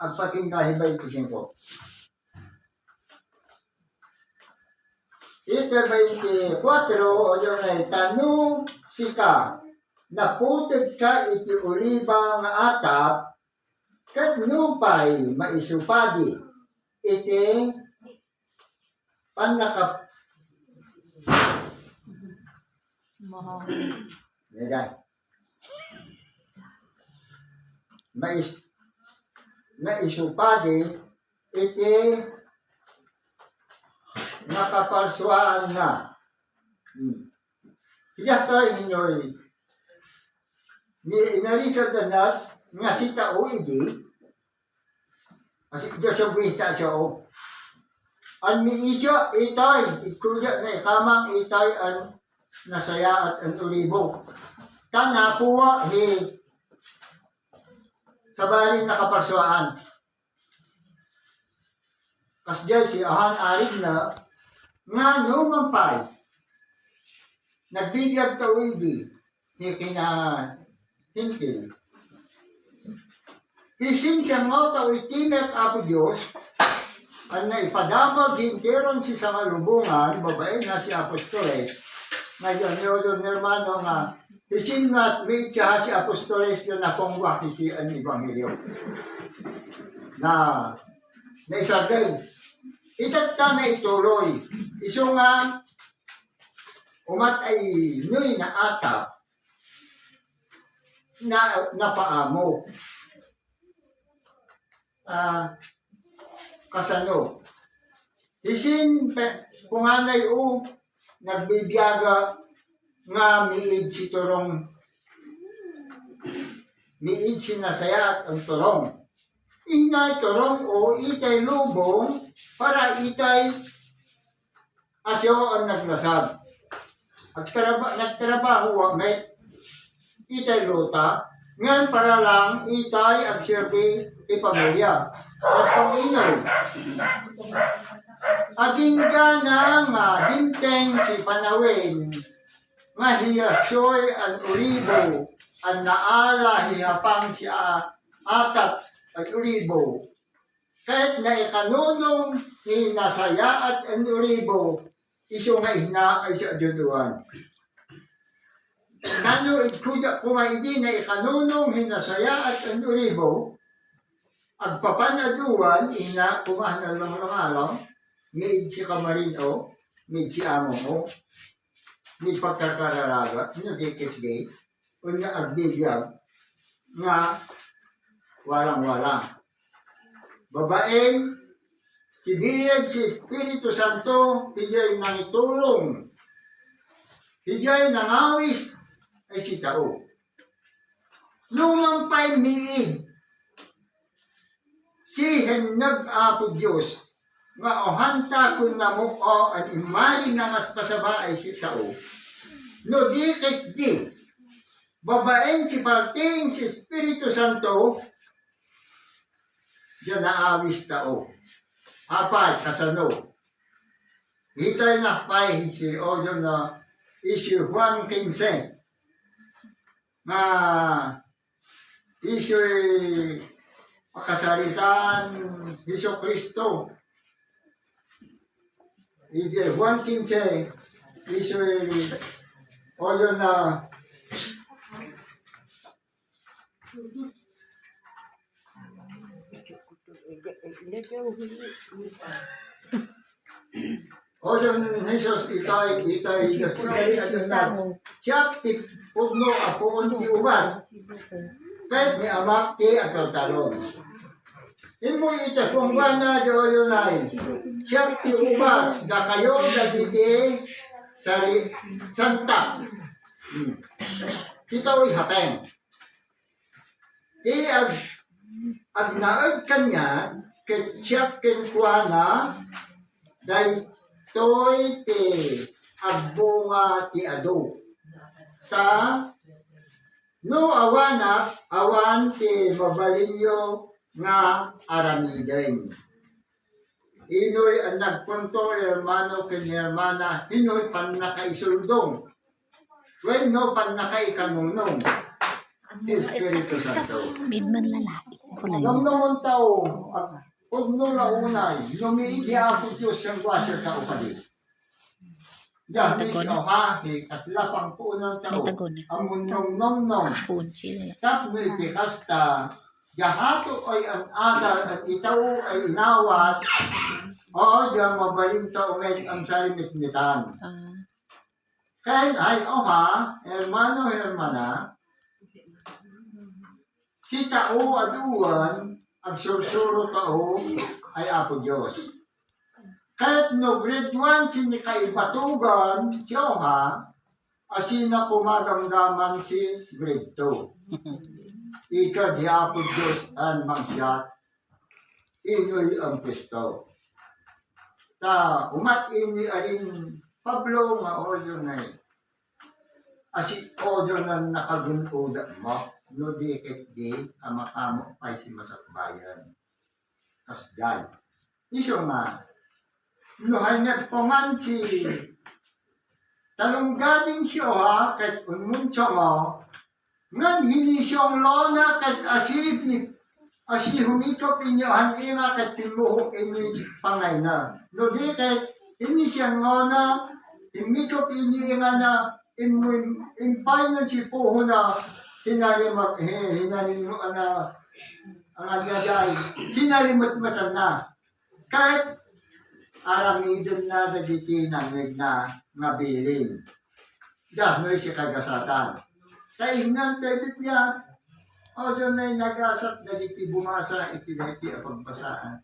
ang pakinggan 25. Ito 24, o yung ay tanong sika, naputod ka iti uliba nga atap, kat nupay maisupadi, iti panakap. Yan. Maisupadi, iti nakapalsuaan na. Kaya tayo ninyo'y inarisod na nga si tao idi kasi Diyos yung bista siya o ang miisyo ito'y ikuya na ikamang ito'y ang nasaya at ang ulibo tanapuwa sabaring nakapalsuaan kasi dyan si ahan arig na nga numampay, nagbigag tawidi, ni kinahintil. Hisin siya nga tao itimek apo Diyos, ang naipadamag hintiron si sa malubungan, babae na si Apostoles, ngayon yun hermano nga, hisin nga at may siya si Apostoles yun na kongwa si ang Ebanghelyo. Na isagay, itat ka na ituloy. Iso nga, umat ay nuy na atap na napaamo. Kasano? Isin, kunganay o, nagbibiyaga nga miid si turong, miid si nasaya at ang turong. Inay turong o itay lubong para itay asyo ang naglasag. At nagtrabaho may itay luta, ngayon para lang itay ang sirbi ipamilya. At panginaw. Aging ganang dinteng si Panawin, nga hiyasyoy ang ulibo, ang naala hihapang si atat at ulibo. Kahit na ikanunong hinasaya at ang ulibo, iso nga ina ay sa adyuduan. Nano kumaidi na ikanunong hinasaya at ang ulibo, agpapanaduan, ina kumahan lang alam, may si kamarino, may si amo mo, may pagkakararaga, nagkikisgay, o na agbibiyag, nga walang-walang. Babaeng, sibiyag si Espiritu Santo, hiya'y nangitulong. Hiya'y nangawis, ay si tao. Lumampay miig, si henag apo Diyos, nga ohanta kung namuo at imali na mas kasaba ay si tao. No dikit di, babaeng si parting si Espiritu Santo, diyan naawis tao. Apay, kasano. Hitay na pay, si Ojo na issue Juan 15. Na issue pakasaritan Hesus Kristo. Ije Juan 15, issue Ojo na o yung Jesus itay Diyos siya pugno apoon ti ubas kahit ni amak ti at talon imo ita kung na yun ay siya ti ubas da kayo da diti sari santa kita uy hateng ag naag kanya ketchup kenkwana day toy te agbunga ti ado ta no awan ti mabalinyo nga aramiden inoy ang nagpunto hermano ken hermana inoy pan nakaisuldong when no pan nakaikanunong Espiritu Santo Midman lalaki. Namnaman tao, at huwag nung launay, lumiidi ako Diyos ang kwasya sa ukali. Dahil siya hahi, kaslapang po ng tao, ang munyong nomnom, tapmiti kasta, yahato ay ang adal at itaw ay inawat, o diyan mabaling tao may ang salimit-mitan. Kaya ay oha, hermano, hermana, si tao at uwan, ang sursuro tao ay Apo Diyos. Kahit no grade 1 sinikaibatugan si Oha, asina pumagamdaman si grade 2. Ika di Apo Diyos ang mangsyat, inoy ang pisto. Ta umat ini aring Pablo nga ojo na asi ojo na nakagunoda mo, no dikit di amakamo pay si masakbayan. Kasdan. Iso nga, luhay niya paman si talong galing siya ha, kahit unmuncho mo, ngan hindi siyang lona kahit asi humikop inyo han ina kahit timuhok inyo pangay na. No di kahit hindi siyang lona, humikop inyo ina na impay na si puho na sinalimat, hinalimuan na ang agagay, sinalimat-matan na. Kahit aramidon na dagiti nangwig na ngabiling. Dahil siya kagasatan. Kaya hinang David niya, o doon na'y nagasat dagiti bumasa, itiniti ang pagbasaan.